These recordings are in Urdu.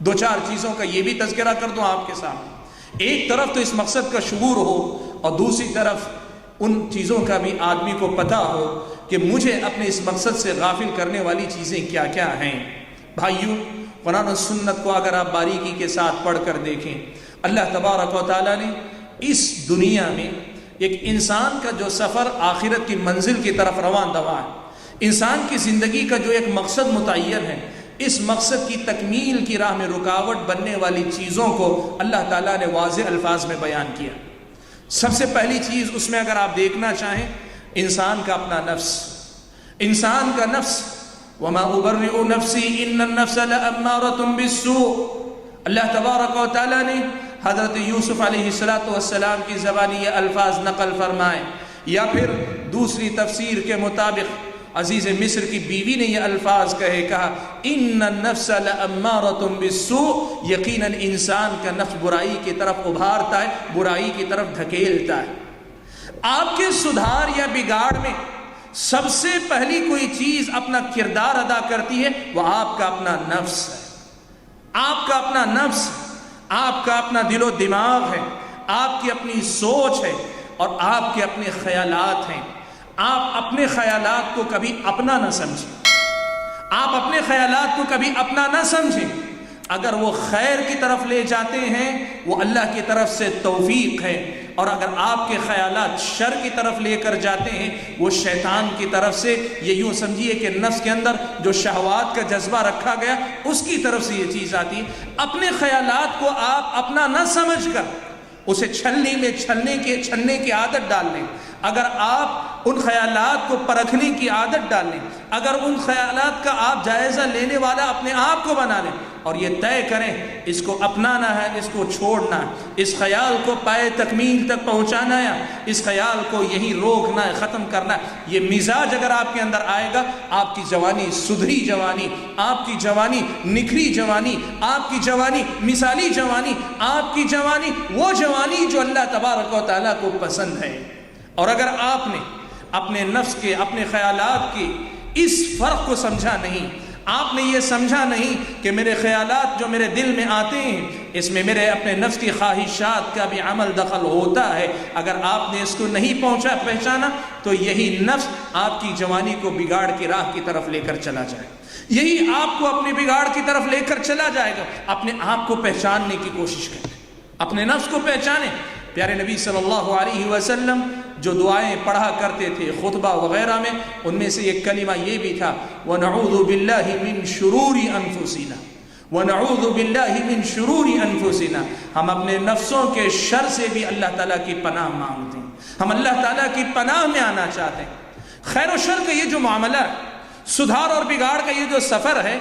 دو چار چیزوں کا یہ بھی تذکرہ کر دوں آپ کے سامنے. ایک طرف تو اس مقصد کا شعور ہو اور دوسری طرف ان چیزوں کا بھی آدمی کو پتہ ہو کہ مجھے اپنے اس مقصد سے غافل کرنے والی چیزیں کیا کیا ہیں. بھائیو، قرآن و سنت کو اگر آپ باریکی کے ساتھ پڑھ کر دیکھیں، اللہ تبارک و تعالیٰ نے اس دنیا میں ایک انسان کا جو سفر آخرت کی منزل کی طرف رواں دواں ہے، انسان کی زندگی کا جو ایک مقصد متعین ہے، اس مقصد کی تکمیل کی راہ میں رکاوٹ بننے والی چیزوں کو اللہ تعالیٰ نے واضح الفاظ میں بیان کیا. سب سے پہلی چیز اس میں اگر آپ دیکھنا چاہیں، انسان کا اپنا نفس. انسان کا نفس، وما ابرئ نفسی ان النفس لامارۃ بالسوء. اللہ تبارک و تعالیٰ نے حضرت یوسف علیہ السلام کی زبانی یہ الفاظ نقل فرمائے، یا پھر دوسری تفسیر کے مطابق عزیز مصر کی بیوی نے یہ الفاظ کہا ان النفس لامارۃ بالسوء، یقیناً انسان کا نفس برائی کی طرف ابھارتا ہے، برائی کی طرف دھکیلتا ہے. آپ کے سدھار یا بگاڑ میں سب سے پہلی کوئی چیز اپنا کردار ادا کرتی ہے، وہ آپ کا اپنا نفس ہے. آپ کا اپنا نفس، آپ کا اپنا دل و دماغ ہے، آپ کی اپنی سوچ ہے اور آپ کے اپنے خیالات ہیں. آپ اپنے خیالات کو کبھی اپنا نہ سمجھیں، آپ اپنے خیالات کو کبھی اپنا نہ سمجھیں. اگر وہ خیر کی طرف لے جاتے ہیں وہ اللہ کی طرف سے توفیق ہے، اور اگر آپ کے خیالات شر کی طرف لے کر جاتے ہیں وہ شیطان کی طرف سے. یہ یوں سمجھیے کہ نفس کے اندر جو شہوات کا جذبہ رکھا گیا اس کی طرف سے یہ چیز آتی ہے. اپنے خیالات کو آپ اپنا نہ سمجھ کر اسے چھلنے کی عادت ڈال لیں. اگر آپ ان خیالات کو پرکھنے کی عادت ڈال لیں، اگر ان خیالات کا آپ جائزہ لینے والا اپنے آپ کو بنا لیں اور یہ طے کریں اس کو اپنانا ہے، اس کو چھوڑنا ہے، اس خیال کو پائے تکمیل تک پہنچانا ہے، اس خیال کو یہی روکنا ہے، ختم کرنا ہے، یہ مزاج اگر آپ کے اندر آئے گا، آپ کی جوانی سدھری جوانی، آپ کی جوانی نکھری جوانی، آپ کی جوانی مثالی جوانی، آپ کی جوانی وہ جوانی جو اللہ تبارک و تعالیٰ کو پسند ہے. اور اگر آپ نے اپنے نفس کے، اپنے خیالات کے اس فرق کو سمجھا نہیں، آپ نے یہ سمجھا نہیں کہ میرے خیالات جو میرے دل میں آتے ہیں اس میں میرے اپنے نفس کی خواہشات کا بھی عمل دخل ہوتا ہے، اگر آپ نے اس کو نہیں پہچانا تو یہی نفس آپ کی جوانی کو بگاڑ کی راہ کی طرف لے کر چلا جائے، یہی آپ کو اپنے بگاڑ کی طرف لے کر چلا جائے گا. اپنے آپ کو پہچاننے کی کوشش کریں، اپنے نفس کو پہچانیں. پیارے نبی صلی اللہ علیہ وسلم جو دعائیں پڑھا کرتے تھے خطبہ وغیرہ میں، ان میں سے ایک کلمہ یہ بھی تھا وَنَعُوذُ بِاللَّهِ مِن شُرُورِ أَنفُسِنَا، وَنَعُوذُ بِاللَّهِ مِن شُرُورِ أَنفُسِنَا. ہم اپنے نفسوں کے شر سے بھی اللہ تعالیٰ کی پناہ مانگتے ہیں، ہم اللہ تعالیٰ کی پناہ میں آنا چاہتے ہیں. خیر و شر کا یہ جو معاملہ ہے، سدھار اور بگاڑ کا یہ جو سفر ہے،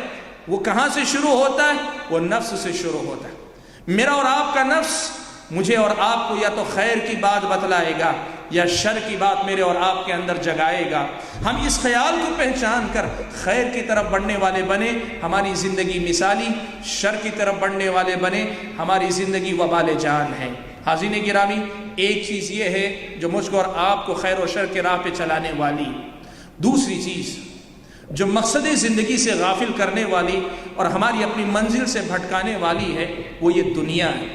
وہ کہاں سے شروع ہوتا ہے؟ وہ نفس سے شروع ہوتا ہے. میرا اور آپ کا نفس مجھے اور آپ کو یا تو خیر کی بات بتلائے گا یا شر کی بات میرے اور آپ کے اندر جگائے گا. ہم اس خیال کو پہچان کر خیر کی طرف بڑھنے والے بنے، ہماری زندگی مثالی، شر کی طرف بڑھنے والے بنے، ہماری زندگی وبال جان ہے. حاضرین گرامی، ایک چیز یہ ہے جو مجھ کو اور آپ کو خیر و شر کے راہ پہ چلانے والی. دوسری چیز جو مقصد زندگی سے غافل کرنے والی اور ہماری اپنی منزل سے بھٹکانے والی ہے، وہ یہ دنیا ہے.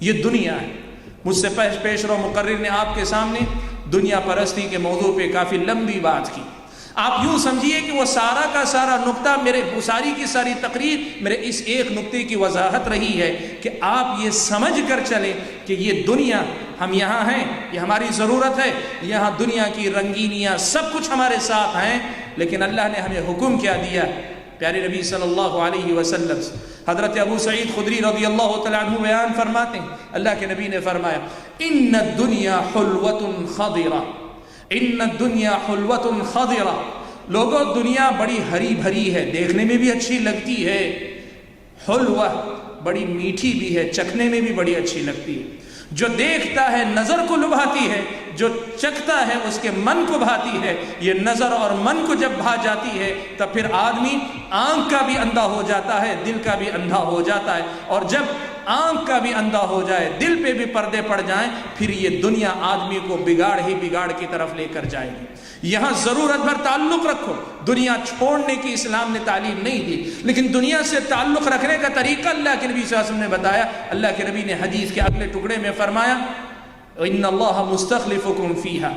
یہ دنیا ہے. مجھ سے پیش رو مقرر نے آپ کے سامنے دنیا پرستی کے موضوع پہ کافی لمبی بات کی. آپ یوں سمجھیے کہ وہ سارا کا سارا نقطہ میرے ساری کی ساری تقریر میرے اس ایک نقطے کی وضاحت رہی ہے کہ آپ یہ سمجھ کر چلیں کہ یہ دنیا، ہم یہاں ہیں، یہ ہماری ضرورت ہے، یہاں دنیا کی رنگینیاں سب کچھ ہمارے ساتھ ہیں، لیکن اللہ نے ہمیں حکم کیا دیا. پیارے نبی صلی اللہ علیہ وسلم حضرت ابو سعید خدری رضی اللہ تعالیٰ عنہ بیان فرماتے ہیں، اللہ کے نبی نے فرمایا ان الدنیا حلوۃ خضرہ، ان الدنیا حلوۃ خضرہ. لوگوں، دنیا بڑی ہری بھری ہے، دیکھنے میں بھی اچھی لگتی ہے، حلوہ بڑی میٹھی بھی ہے، چکھنے میں بھی بڑی اچھی لگتی ہے. جو دیکھتا ہے نظر کو لبھاتی ہے، جو چکھتا ہے اس کے من کو بھاتی ہے. یہ نظر اور من کو جب بھا جاتی ہے تب پھر آدمی آنکھ کا بھی اندھا ہو جاتا ہے، دل کا بھی اندھا ہو جاتا ہے. اور جب آنکھ کا بھی اندھا ہو جائے، دل پہ بھی پردے پڑ جائیں، پھر یہ دنیا آدمی کو بگاڑ ہی بگاڑ کی طرف لے کر جائے گی. یہاں ضرورت بھر تعلق رکھو، دنیا چھوڑنے کی اسلام نے تعلیم نہیں دی، لیکن دنیا سے تعلق رکھنے کا طریقہ اللہ کے نبی صلی اللہ علیہ وسلم نے بتایا۔ اللہ کے نبی نے حدیث کے اگلے ٹکڑے میں فرمایا ان اللہ مستخلفکم فیہا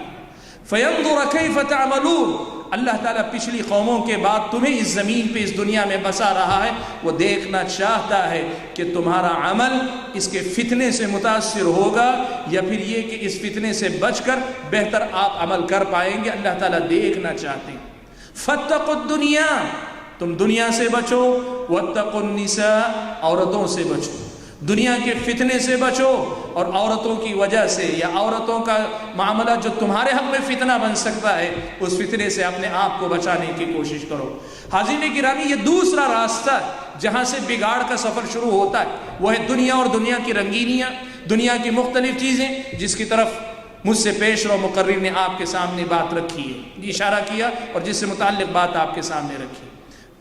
فینظر کیف تعملون، اللہ تعالیٰ پچھلی قوموں کے بعد تمہیں اس زمین پہ اس دنیا میں بسا رہا ہے، وہ دیکھنا چاہتا ہے کہ تمہارا عمل اس کے فتنے سے متاثر ہوگا یا پھر یہ کہ اس فتنے سے بچ کر بہتر آپ عمل کر پائیں گے، اللہ تعالیٰ دیکھنا چاہتے ہیں۔ فاتقوا الدنیا، تم دنیا سے بچو، واتقوا النساء، عورتوں سے بچو، دنیا کے فتنے سے بچو، اور عورتوں کی وجہ سے یا عورتوں کا معاملہ جو تمہارے حق میں فتنہ بن سکتا ہے اس فتنے سے اپنے آپ کو بچانے کی کوشش کرو۔ حاضرین گرامی، یہ دوسرا راستہ جہاں سے بگاڑ کا سفر شروع ہوتا ہے وہ ہے دنیا اور دنیا کی رنگینیاں، دنیا کی مختلف چیزیں جس کی طرف مجھ سے پیش رو مقرر نے آپ کے سامنے بات رکھی ہے، اشارہ کیا اور جس سے متعلق بات آپ کے سامنے رکھی۔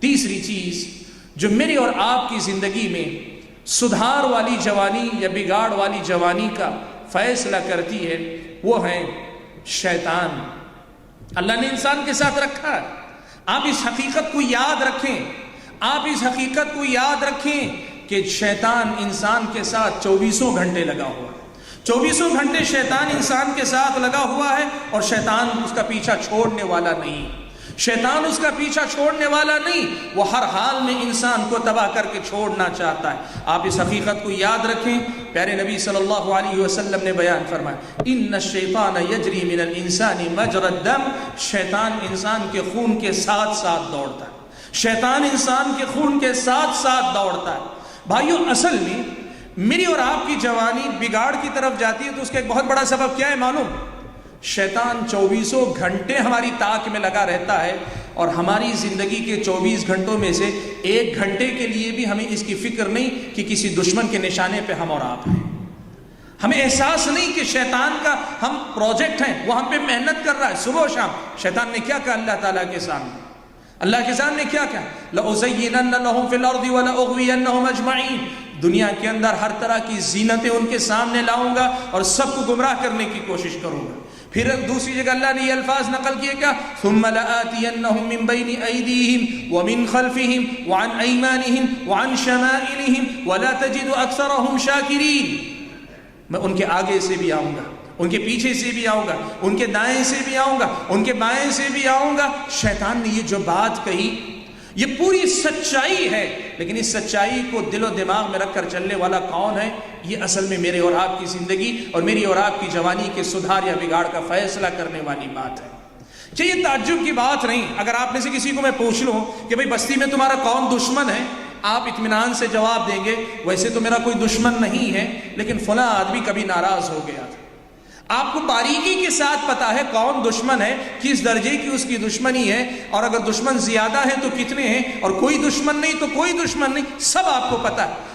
تیسری چیز جو میری اور آپ کی زندگی میں سدھار والی جوانی یا بگاڑ والی جوانی کا فیصلہ کرتی ہے وہ ہے شیطان۔ اللہ نے انسان کے ساتھ رکھا ہے، آپ اس حقیقت کو یاد رکھیں، آپ اس حقیقت کو یاد رکھیں کہ شیطان انسان کے ساتھ 24 گھنٹے لگا ہوا ہے، 24 گھنٹے شیطان انسان کے ساتھ لگا ہوا ہے، اور شیطان اس کا پیچھا چھوڑنے والا نہیں، شیطان اس کا پیچھا چھوڑنے والا نہیں، وہ ہر حال میں انسان کو تباہ کر کے چھوڑنا چاہتا ہے۔ آپ اس حقیقت کو یاد رکھیں، پیارے نبی صلی اللہ علیہ وسلم نے بیان فرمایا ان الشیطان یجری من الانسان مجرى الدم، شیطان انسان کے خون کے ساتھ ساتھ دوڑتا ہے، شیطان انسان کے خون کے ساتھ ساتھ دوڑتا ہے۔ بھائیو، اصل میں میری اور آپ کی جوانی بگاڑ کی طرف جاتی ہے تو اس کا ایک بہت بڑا سبب کیا ہے معلوم؟ شیطان 24 گھنٹے ہماری طاق میں لگا رہتا ہے، اور ہماری زندگی کے 24 گھنٹوں میں سے 1 گھنٹے کے لیے بھی ہمیں اس کی فکر نہیں کہ کسی دشمن کے نشانے پہ ہم اور آپ ہیں، ہمیں احساس نہیں کہ شیطان کا ہم پروجیکٹ ہیں، وہ ہم پہ محنت کر رہا ہے صبح و شام۔ شیطان نے کیا کہا اللہ تعالیٰ کے سامنے؟ اللہ کے سامنے کیا کہا؟ لَأُزَيِّنَنَّ لَهُمْ فِي الْأَرْضِ وَلَأُغْوِيَنَّهُمْ أَجْمَعِينَ، دنیا کے اندر ہر طرح کی زینتیں ان کے سامنے لاؤں گا اور سب کو گمراہ کرنے کی کوشش کروں گا۔ پھر دوسری جگہ اللہ نے یہ الفاظ نقل کیے کیا؟ ثُمَّ لَآتِيَنَّهُمْ مِنْ بَيْنِ أَيْدِيهِمْ وَمِنْ خَلْفِهِمْ وَعَنْ أَيْمَانِهِمْ وَعَنْ شَمَائِلِهِمْ وَلَا تَجِدُ أَكْثَرَهُمْ شَاكِرِينَ، میں ان کے آگے سے بھی آؤں گا، ان کے پیچھے سے بھی آؤں گا، ان کے دائیں سے بھی آؤں گا، ان کے بائیں سے بھی آؤں گا۔ شیطان نے یہ جو بات کہی یہ پوری سچائی ہے، لیکن اس سچائی کو دل و دماغ میں رکھ کر چلنے والا کون ہے؟ یہ اصل میں میرے اور آپ کی زندگی اور میری اور آپ کی جوانی کے سدھار یا بگاڑ کا فیصلہ کرنے والی بات ہے۔ یہ تعجب کی بات نہیں، اگر آپ میں سے کسی کو میں پوچھ لوں کہ بھئی بستی میں تمہارا کون دشمن ہے، آپ اطمینان سے جواب دیں گے ویسے تو میرا کوئی دشمن نہیں ہے، لیکن فلاں آدمی کبھی ناراض ہو گیا تھا۔ آپ کو باریکی کے ساتھ پتا ہے کون دشمن ہے، کس درجے کی اس کی دشمنی ہے، اور اگر دشمن زیادہ ہے تو کتنے ہیں، اور کوئی دشمن نہیں تو کوئی دشمن نہیں، سب آپ کو پتا ہے۔